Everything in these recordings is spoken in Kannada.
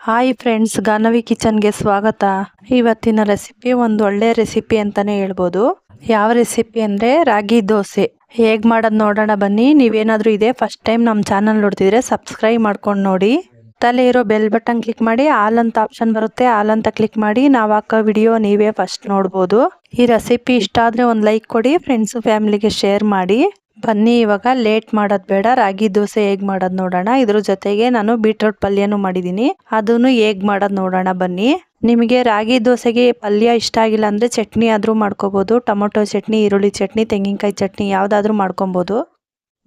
ಹಾಯ್ ಫ್ರೆಂಡ್ಸ್, ಗಾನವಿ ಕಿಚನ್ಗೆ ಸ್ವಾಗತ. ಇವತ್ತಿನ ರೆಸಿಪಿ ಒಂದು ಒಳ್ಳೆ ರೆಸಿಪಿ ಅಂತಾನೆ ಹೇಳ್ಬೋದು. ಯಾವ ರೆಸಿಪಿ ಅಂದರೆ ರಾಗಿ ದೋಸೆ. ಹೇಗೆ ಮಾಡೋದು ನೋಡೋಣ ಬನ್ನಿ. ನೀವೇನಾದರೂ ಇದೆ ಫಸ್ಟ್ ಟೈಮ್ ನಮ್ಮ ಚಾನಲ್ ನೋಡ್ತಿದ್ರೆ ಸಬ್ಸ್ಕ್ರೈಬ್ ಮಾಡ್ಕೊಂಡು ನೋಡಿ. ತಲೆ ಇರೋ ಬೆಲ್ ಬಟನ್ ಕ್ಲಿಕ್ ಮಾಡಿ, ಆಲ್ ಅಂತ ಆಪ್ಷನ್ ಬರುತ್ತೆ, ಆಲ್ ಅಂತ ಕ್ಲಿಕ್ ಮಾಡಿ ನಾವು ಹಾಕೋ ವಿಡಿಯೋ ನೀವೇ ಫಸ್ಟ್ ನೋಡ್ಬೋದು. ಈ ರೆಸಿಪಿ ಇಷ್ಟ ಆದರೆ ಒಂದು ಲೈಕ್ ಕೊಡಿ, ಫ್ರೆಂಡ್ಸು ಫ್ಯಾಮಿಲಿಗೆ ಶೇರ್ ಮಾಡಿ. ಬನ್ನಿ, ಇವಾಗ ಲೇಟ್ ಮಾಡೋದು ಬೇಡ, ರಾಗಿ ದೋಸೆ ಹೇಗೆ ಮಾಡೋದು ನೋಡೋಣ. ಇದ್ರ ಜೊತೆಗೆ ನಾನು ಬೀಟ್ರೋಟ್ ಪಲ್ಯನೂ ಮಾಡಿದ್ದೀನಿ, ಅದನ್ನು ಹೇಗೆ ಮಾಡೋದು ನೋಡೋಣ ಬನ್ನಿ. ನಿಮಗೆ ರಾಗಿ ದೋಸೆಗೆ ಪಲ್ಯ ಇಷ್ಟ ಆಗಿಲ್ಲ ಅಂದರೆ ಚಟ್ನಿ ಆದರೂ ಮಾಡ್ಕೋಬೋದು. ಟೊಮೊಟೊ ಚಟ್ನಿ, ಈರುಳ್ಳಿ ಚಟ್ನಿ, ತೆಂಗಿನಕಾಯಿ ಚಟ್ನಿ ಯಾವುದಾದ್ರೂ ಮಾಡ್ಕೊಬೋದು.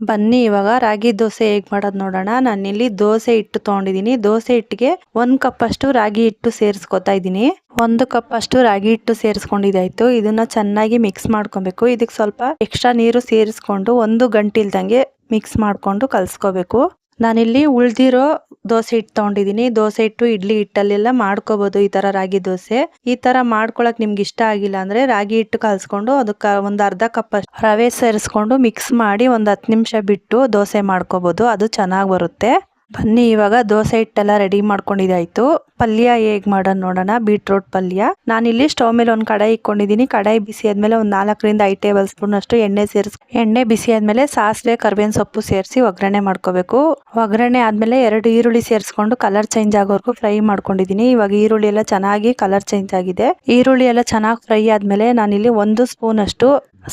ಬನ್ನಿ ಇವಾಗ ರಾಗಿ ದೋಸೆ ಹೇಗೆ ಮಾಡೋದು ನೋಡೋಣ. ನಾನಿಲ್ಲಿ ದೋಸೆ ಹಿಟ್ಟು ತೊಗೊಂಡಿದ್ದೀನಿ. ದೋಸೆ ಹಿಟ್ಟಿಗೆ 1 ಕಪ್ ಅಷ್ಟು ರಾಗಿ ಹಿಟ್ಟು ಸೇರಿಸ್ಕೊತಾ ಇದ್ದೀನಿ. 1 ಕಪ್ ಅಷ್ಟು ರಾಗಿ ಹಿಟ್ಟು ಸೇರಿಸ್ಕೊಂಡಿದ್ದಾಯ್ತು. ಇದನ್ನ ಚೆನ್ನಾಗಿ ಮಿಕ್ಸ್ ಮಾಡ್ಕೊಬೇಕು. ಇದಕ್ಕೆ ಸ್ವಲ್ಪ ಎಕ್ಸ್ಟ್ರಾ ನೀರು ಸೇರಿಸ್ಕೊಂಡು 1 ಗಂಟೆ ಇಲ್ದಂಗೆ ಮಿಕ್ಸ್ ಮಾಡ್ಕೊಂಡು ಕಲ್ಸ್ಕೋಬೇಕು. ನಾನಿಲ್ಲಿ ಉಳ್ದಿರೋ ದೋಸೆ ಹಿಟ್ಟು ತೊಗೊಂಡಿದ್ದೀನಿ. ದೋಸೆ ಹಿಟ್ಟು ಇಡ್ಲಿ ಹಿಟ್ಟಲ್ಲೆಲ್ಲ ಮಾಡ್ಕೋಬಹುದು ಈ ತರ ರಾಗಿ ದೋಸೆ. ಈ ತರ ಮಾಡ್ಕೊಳಕ್ ನಿಮ್ಗೆ ಇಷ್ಟ ಆಗಿಲ್ಲ ಅಂದ್ರೆ ರಾಗಿ ಹಿಟ್ಟು ಕಲ್ಸ್ಕೊಂಡು ಅದಕ್ಕೆ ಒಂದು ಅರ್ಧ ಕಪ್ ರವೆ ಸೇರಿಸ್ಕೊಂಡು ಮಿಕ್ಸ್ ಮಾಡಿ ಒಂದು 10 ನಿಮಿಷ ಬಿಟ್ಟು ದೋಸೆ ಮಾಡ್ಕೋಬಹುದು. ಅದು ಚೆನ್ನಾಗಿ ಬರುತ್ತೆ. ಬನ್ನಿ ಇವಾಗ ದೋಸೆ ಹಿಟ್ಟೆಲ್ಲ ರೆಡಿ ಮಾಡ್ಕೊಂಡಿದ್ದಾಯ್ತು. ಪಲ್ಯ ಹೇಗೆ ಮಾಡೋದು ನೋಡೋಣ. ಬೀಟ್ರೋಟ್ ಪಲ್ಯ. ನಾನಿಲ್ಲಿ ಸ್ಟವ್ ಮೇಲೆ ಒಂದು ಕಡಾಯಿ ಇಟ್ಕೊಂಡಿದ್ದೀನಿ. ಕಡಾಯಿ ಬಿಸಿ ಆದ್ಮೇಲೆ ಒಂದು 4 ರಿಂದ 5 ಟೇಬಲ್ ಸ್ಪೂನ್ ಅಷ್ಟು ಎಣ್ಣೆ ಬಿಸಿ ಆದ್ಮೇಲೆ ಸಾಸಿವೆ, ಕರಿಬೇವಿನ ಸೊಪ್ಪು ಸೇರಿಸಿ ಒಗ್ಗರಣೆ ಮಾಡ್ಕೋಬೇಕು. ಒಗ್ಗರಣೆ ಆದ್ಮೇಲೆ 2 ಈರುಳ್ಳಿ ಸೇರಿಸ್ಕೊಂಡು ಕಲರ್ ಚೇಂಜ್ ಆಗೋವರೆಗೂ ಫ್ರೈ ಮಾಡ್ಕೊಂಡಿದ್ದೀನಿ. ಇವಾಗ ಈರುಳ್ಳಿ ಎಲ್ಲ ಚೆನ್ನಾಗಿ ಕಲರ್ ಚೇಂಜ್ ಆಗಿದೆ. ಈರುಳ್ಳಿ ಎಲ್ಲ ಚೆನ್ನಾಗಿ ಫ್ರೈ ಆದ್ಮೇಲೆ ನಾನಿಲ್ಲಿ 1 ಸ್ಪೂನ್ ಅಷ್ಟು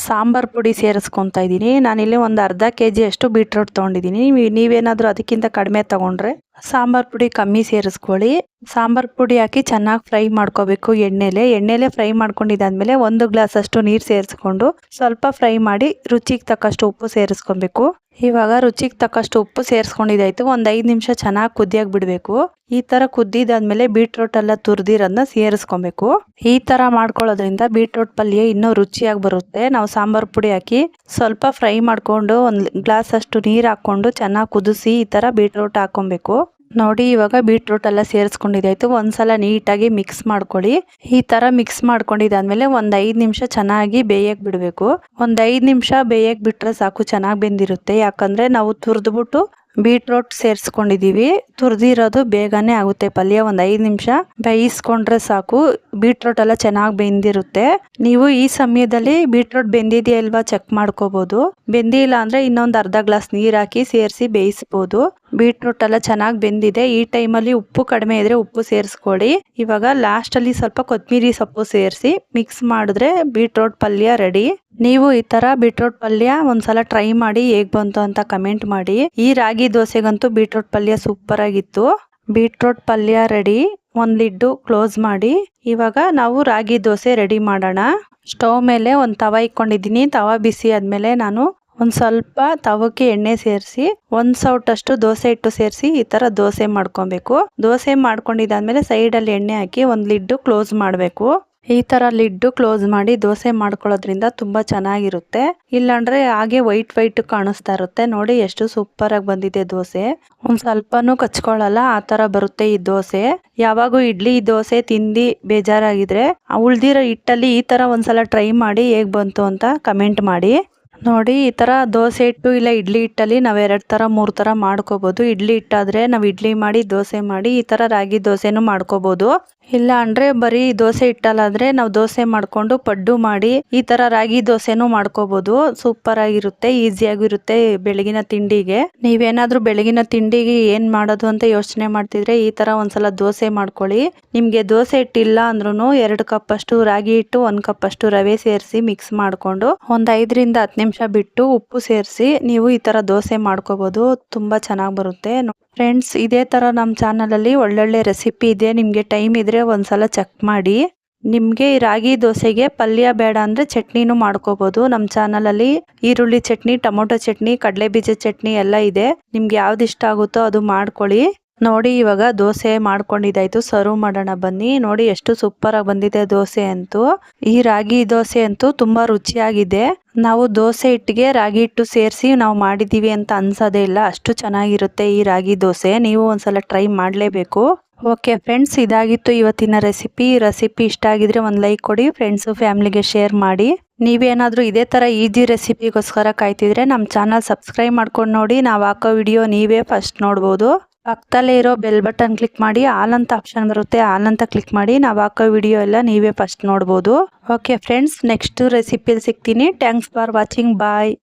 ಸಾಂಬಾರ್ ಪುಡಿ ಸೇರಿಸ್ಕೊತಾ ಇದ್ದೀನಿ. ನಾನಿಲ್ಲಿ ಒಂದು ಅರ್ಧ ಕೆಜಿ ಅಷ್ಟು ಬೀಟ್ರೋಟ್ ತೊಗೊಂಡಿದ್ದೀನಿ. ನೀವೇನಾದರೂ ಅದಕ್ಕಿಂತ ಕಡಿಮೆ ತಗೊಂಡ್ರೆ ಸಾಂಬಾರ್ ಪುಡಿ ಕಮ್ಮಿ ಸೇರಿಸ್ಕೊಳ್ಳಿ. ಸಾಂಬಾರ್ ಪುಡಿ ಹಾಕಿ ಚೆನ್ನಾಗಿ ಫ್ರೈ ಮಾಡ್ಕೋಬೇಕು ಎಣ್ಣೆಲೆ ಫ್ರೈ ಮಾಡ್ಕೊಂಡಿದ್ದಾದ್ಮೇಲೆ 1 ಗ್ಲಾಸ್ ಅಷ್ಟು ನೀರು ಸೇರಿಸ್ಕೊಂಡು ಸ್ವಲ್ಪ ಫ್ರೈ ಮಾಡಿ ರುಚಿಗೆ ತಕ್ಕಷ್ಟು ಉಪ್ಪು ಸೇರಿಸ್ಕೊಬೇಕು. ಇವಾಗ ರುಚಿಗೆ ತಕ್ಕಷ್ಟು ಉಪ್ಪು ಸೇರಿಸ್ಕೊಂಡಿದ್ದಾಯ್ತು. ಒಂದು 5 ನಿಮಿಷ ಚೆನ್ನಾಗಿ ಕುದಿಯಾಗಿ ಬಿಡಬೇಕು. ಈ ತರ ಕುದ್ದಿದಾದ್ಮೇಲೆ ಬೀಟ್ರೋಟ್ ಎಲ್ಲ ತುರ್ದಿರೋದನ್ನ ಸೇರಿಸ್ಕೊಬೇಕು. ಈ ತರ ಮಾಡ್ಕೊಳ್ಳೋದ್ರಿಂದ ಬೀಟ್ರೋಟ್ ಪಲ್ಯ ಇನ್ನೂ ರುಚಿಯಾಗಿ ಬರುತ್ತೆ. ನಾವು ಸಾಂಬಾರ್ ಪುಡಿ ಹಾಕಿ ಸ್ವಲ್ಪ ಫ್ರೈ ಮಾಡ್ಕೊಂಡು 1 ಗ್ಲಾಸ್ ಅಷ್ಟು ನೀರು ಹಾಕೊಂಡು ಚೆನ್ನಾಗಿ ಕುದಿಸಿ ಈ ತರ ಬೀಟ್ರೋಟ್ ಹಾಕೊಬೇಕು. ನೋಡಿ ಇವಾಗ ಬೀಟ್ರೂಟ್ ಎಲ್ಲ ಸೇರಿಸ್ಕೊಂಡಿದ್ದಾಯ್ತು. ಒಂದ್ಸಲ ನೀಟಾಗಿ ಮಿಕ್ಸ್ ಮಾಡ್ಕೊಳ್ಳಿ. ಈ ತರ ಮಿಕ್ಸ್ ಮಾಡ್ಕೊಂಡಿದ್ದಾದ್ಮೇಲೆ ಒಂದು 5 ನಿಮಿಷ ಚೆನ್ನಾಗಿ ಬೇಯಕ್ ಬಿಡಬೇಕು. ಒಂದು 5 ನಿಮಿಷ ಬೇಯಕ್ ಬಿಟ್ರೆ ಸಾಕು, ಚೆನ್ನಾಗಿ ಬೆಂದಿರುತ್ತೆ. ಯಾಕಂದ್ರೆ ನಾವು ತುರ್ದ್ಬಿಟ್ಟು ಬೀಟ್ರೋಟ್ ಸೇರಿಸ್ಕೊಂಡಿದೀವಿ. ತುರ್ದಿರೋದು ಬೇಗನೆ ಆಗುತ್ತೆ ಪಲ್ಯ. ಒಂದು 5 ನಿಮಿಷ ಬೇಯಿಸ್ಕೊಂಡ್ರೆ ಸಾಕು. ಬೀಟ್ರೋಟ್ ಎಲ್ಲ ಚೆನ್ನಾಗಿ ಬೆಂದಿರುತ್ತೆ. ನೀವು ಈ ಸಮಯದಲ್ಲಿ ಬೀಟ್ರೋಟ್ ಬೆಂದಿದೆಯಾ ಇಲ್ವಾ ಚೆಕ್ ಮಾಡ್ಕೋಬಹುದು. ಬೆಂದಿಲ್ಲ ಅಂದ್ರೆ ಇನ್ನೊಂದು ಅರ್ಧ ಗ್ಲಾಸ್ ನೀರ್ ಹಾಕಿ ಸೇರಿಸಿ ಬೇಯಿಸಬಹುದು. ಬೀಟ್ರೂಟ್ ಎಲ್ಲ ಚೆನ್ನಾಗಿ ಬೆಂದಿದೆ. ಈ ಟೈಮಲ್ಲಿ ಉಪ್ಪು ಕಡಿಮೆ ಇದ್ರೆ ಉಪ್ಪು ಸೇರಿಸ್ಕೊಳ್ಳಿ. ಇವಾಗ ಲಾಸ್ಟ್ ಅಲ್ಲಿ ಸ್ವಲ್ಪ ಕೊತ್ತಂಬರಿ ಸೊಪ್ಪು ಸೇರಿಸಿ ಮಿಕ್ಸ್ ಮಾಡಿದ್ರೆ ಬೀಟ್ರೂಟ್ ಪಲ್ಯ ರೆಡಿ. ನೀವು ಈ ತರ ಬೀಟ್ರೂಟ್ ಪಲ್ಯ ಒಂದ್ಸಲ ಟ್ರೈ ಮಾಡಿ ಹೇಗ್ ಬಂತು ಅಂತ ಕಮೆಂಟ್ ಮಾಡಿ. ಈ ರಾಗಿ ದೋಸೆಗಂತೂ ಬೀಟ್ರೂಟ್ ಪಲ್ಯ ಸೂಪರ್ ಆಗಿತ್ತು. ಬೀಟ್ರೂಟ್ ಪಲ್ಯ ರೆಡಿ. ಒಂದು ಲಿಡ್ಡು ಕ್ಲೋಸ್ ಮಾಡಿ. ಇವಾಗ ನಾವು ರಾಗಿ ದೋಸೆ ರೆಡಿ ಮಾಡೋಣ. ಸ್ಟವ್ ಮೇಲೆ ಒಂದು ತವ ಇಟ್ಕೊಂಡಿದ್ದೀನಿ. ತವ ಬಿಸಿ ಆದ್ಮೇಲೆ ನಾನು ಒಂದು ಸ್ವಲ್ಪ ತವಕ್ಕೆ ಎಣ್ಣೆ ಸೇರಿಸಿ 1 ಸೌಟಷ್ಟು ದೋಸೆ ಹಿಟ್ಟು ಸೇರಿಸಿ ಈ ತರ ದೋಸೆ ಮಾಡ್ಕೊಬೇಕು. ದೋಸೆ ಮಾಡ್ಕೊಂಡಿದ್ದಾದ್ಮೇಲೆ ಸೈಡಲ್ಲಿ ಎಣ್ಣೆ ಹಾಕಿ ಒಂದು ಲಿಡ್ಡು ಕ್ಲೋಸ್ ಮಾಡಬೇಕು. ಈ ತರ ಲಿಡ್ಡು ಕ್ಲೋಸ್ ಮಾಡಿ ದೋಸೆ ಮಾಡ್ಕೊಳ್ಳೋದ್ರಿಂದ ತುಂಬಾ ಚೆನ್ನಾಗಿರುತ್ತೆ. ಇಲ್ಲಾಂದ್ರೆ ಹಾಗೆ ವೈಟ್ ಕಾಣಿಸ್ತಾ ಇರುತ್ತೆ. ನೋಡಿ ಎಷ್ಟು ಸೂಪರ್ ಆಗಿ ಬಂದಿದೆ ದೋಸೆ. ಒಂದ್ ಸ್ವಲ್ಪನೂ ಕಚ್ಕೊಳ್ಳಲ್ಲ, ಆ ತರ ಬರುತ್ತೆ ಈ ದೋಸೆ. ಯಾವಾಗೂ ಇಡ್ಲಿ ದೋಸೆ ತಿಂದು ಬೇಜಾರಾಗಿದ್ರೆ ಉಳ್ದಿರೋ ಹಿಟ್ಟಲ್ಲಿ ಈ ತರ ಒಂದ್ಸಲ ಟ್ರೈ ಮಾಡಿ ಹೇಗ್ ಬಂತು ಅಂತ ಕಮೆಂಟ್ ಮಾಡಿ. ನೋಡಿ ಈ ತರ ದೋಸೆ ಹಿಟ್ಟು ಇಲ್ಲ ಇಡ್ಲಿ ಹಿಟ್ಟಲ್ಲಿ ನಾವು 2 ತರ 3 ತರ ಮಾಡ್ಕೋಬಹುದು. ಇಡ್ಲಿ ಹಿಟ್ಟಾದ್ರೆ ನಾವು ಇಡ್ಲಿ ಮಾಡಿ ದೋಸೆ ಮಾಡಿ ಈ ತರ ರಾಗಿ ದೋಸೆನೂ ಮಾಡ್ಕೋಬಹುದು. ಇಲ್ಲ ಅಂದ್ರೆ ಬರೀ ದೋಸೆ ಹಿಟ್ಟಲ್ಲಾದ್ರೆ ನಾವು ದೋಸೆ ಮಾಡ್ಕೊಂಡು ಪಡ್ಡು ಮಾಡಿ ಈ ತರ ರಾಗಿ ದೋಸೆನೂ ಮಾಡ್ಕೋಬಹುದು. ಸೂಪರ್ ಆಗಿರುತ್ತೆ, ಈಸಿಯಾಗಿರುತ್ತೆ ಬೆಳಗಿನ ತಿಂಡಿಗೆ. ನೀವೇನಾದ್ರೂ ಬೆಳಗಿನ ತಿಂಡಿಗೆ ಏನ್ ಮಾಡೋದು ಅಂತ ಯೋಚನೆ ಮಾಡ್ತಿದ್ರೆ ಈ ತರ ಒಂದ್ಸಲ ದೋಸೆ ಮಾಡ್ಕೊಳ್ಳಿ. ನಿಮ್ಗೆ ದೋಸೆ ಹಿಟ್ಟಿಲ್ಲ ಅಂದ್ರೂ 2 ಕಪ್ ಅಷ್ಟು ರಾಗಿ ಹಿಟ್ಟು 1 ಕಪ್ ಅಷ್ಟು ರವೆ ಸೇರಿಸಿ ಮಿಕ್ಸ್ ಮಾಡ್ಕೊಂಡು ಒಂದು 5 ರಿಂದ 10 ನಿಮಿಷ ಬಿಟ್ಟು ಉಪ್ಪು ಸೇರಿಸಿ ನೀವು ಈ ತರ ದೋಸೆ ಮಾಡ್ಕೋಬಹುದು. ತುಂಬಾ ಚೆನ್ನಾಗಿ ಬರುತ್ತೆ. ಫ್ರೆಂಡ್ಸ್, ಇದೇ ತರ ನಮ್ಮ ಚಾನಲಲ್ಲಿ ಒಳ್ಳೊಳ್ಳೆ ರೆಸಿಪಿ ಇದೆ. ನಿಮ್ಗೆ ಟೈಮ್ ಇದ್ರೆ ಒಂದ್ಸಲ ಚೆಕ್ ಮಾಡಿ. ನಿಮ್ಗೆ ಈ ರಾಗಿ ದೋಸೆಗೆ ಪಲ್ಯ ಬೇಡ ಅಂದ್ರೆ ಚಟ್ನಿನೂ ಮಾಡ್ಕೋಬಹುದು. ನಮ್ಮ ಚಾನಲಲ್ಲಿ ಈರುಳ್ಳಿ ಚಟ್ನಿ, ಟೊಮೊಟೊ ಚಟ್ನಿ, ಕಡಲೆ ಬೀಜ ಚಟ್ನಿ ಎಲ್ಲ ಇದೆ. ನಿಮ್ಗೆ ಯಾವ್ದು ಇಷ್ಟ ಆಗುತ್ತೋ ಅದು ಮಾಡ್ಕೊಳ್ಳಿ. ನೋಡಿ ಇವಾಗ ದೋಸೆ ಮಾಡ್ಕೊಂಡಿದ್ದಾಯ್ತು. ಸರ್ವ್ ಮಾಡೋಣ ಬನ್ನಿ. ನೋಡಿ ಎಷ್ಟು ಸೂಪರ್ ಆಗಿ ಬಂದಿದೆ ದೋಸೆ ಅಂತೂ. ಈ ರಾಗಿ ದೋಸೆ ಅಂತೂ ತುಂಬಾ ರುಚಿಯಾಗಿದೆ. ನಾವು ದೋಸೆ ಹಿಟ್ಟಿಗೆ ರಾಗಿ ಹಿಟ್ಟು ಸೇರಿಸಿ ನಾವು ಮಾಡಿದೀವಿ ಅಂತ ಅನ್ಸೋದೇ ಇಲ್ಲ, ಅಷ್ಟು ಚೆನ್ನಾಗಿರುತ್ತೆ ಈ ರಾಗಿ ದೋಸೆ. ನೀವು ಒಂದ್ಸಲ ಟ್ರೈ ಮಾಡಲೇಬೇಕು. ಓಕೆ ಫ್ರೆಂಡ್ಸ್, ಇದಾಗಿತ್ತು ಇವತ್ತಿನ ರೆಸಿಪಿ ಇಷ್ಟ ಆಗಿದ್ರೆ ಒಂದು ಲೈಕ್ ಕೊಡಿ, ಫ್ರೆಂಡ್ಸು ಫ್ಯಾಮಿಲಿಗೆ ಶೇರ್ ಮಾಡಿ. ನೀವೇನಾದರೂ ಇದೇ ಥರ ಈಜಿ ರೆಸಿಪಿಗೋಸ್ಕರ ಕಾಯ್ತಿದ್ರೆ ನಮ್ಮ ಚಾನಲ್ ಸಬ್ಸ್ಕ್ರೈಬ್ ಮಾಡ್ಕೊಂಡು ನೋಡಿ. ನಾವು ಹಾಕೋ ವಿಡಿಯೋ ನೀವೇ ಫಸ್ಟ್ ನೋಡ್ಬೋದು. ಪಕ್ಕದಲ್ಲೇ ಇರೋ ಬೆಲ್ ಬಟನ್ ಕ್ಲಿಕ್ ಮಾಡಿ ಆಲ್ ಅಂತ ಆಪ್ಷನ್ ಬರುತ್ತೆ, ಆಲ್ ಅಂತ ಕ್ಲಿಕ್ ಮಾಡಿ ನಾವು ಹಾಕೋ ವಿಡಿಯೋ ಎಲ್ಲ ನೀವೇ ಫಸ್ಟ್ ನೋಡ್ಬೋದು. ಓಕೆ ಫ್ರೆಂಡ್ಸ್, ನೆಕ್ಸ್ಟ್ ರೆಸಿಪಿಯಲ್ಲಿ ಸಿಗ್ತೀನಿ. Thanks for watching. ಬಾಯ್.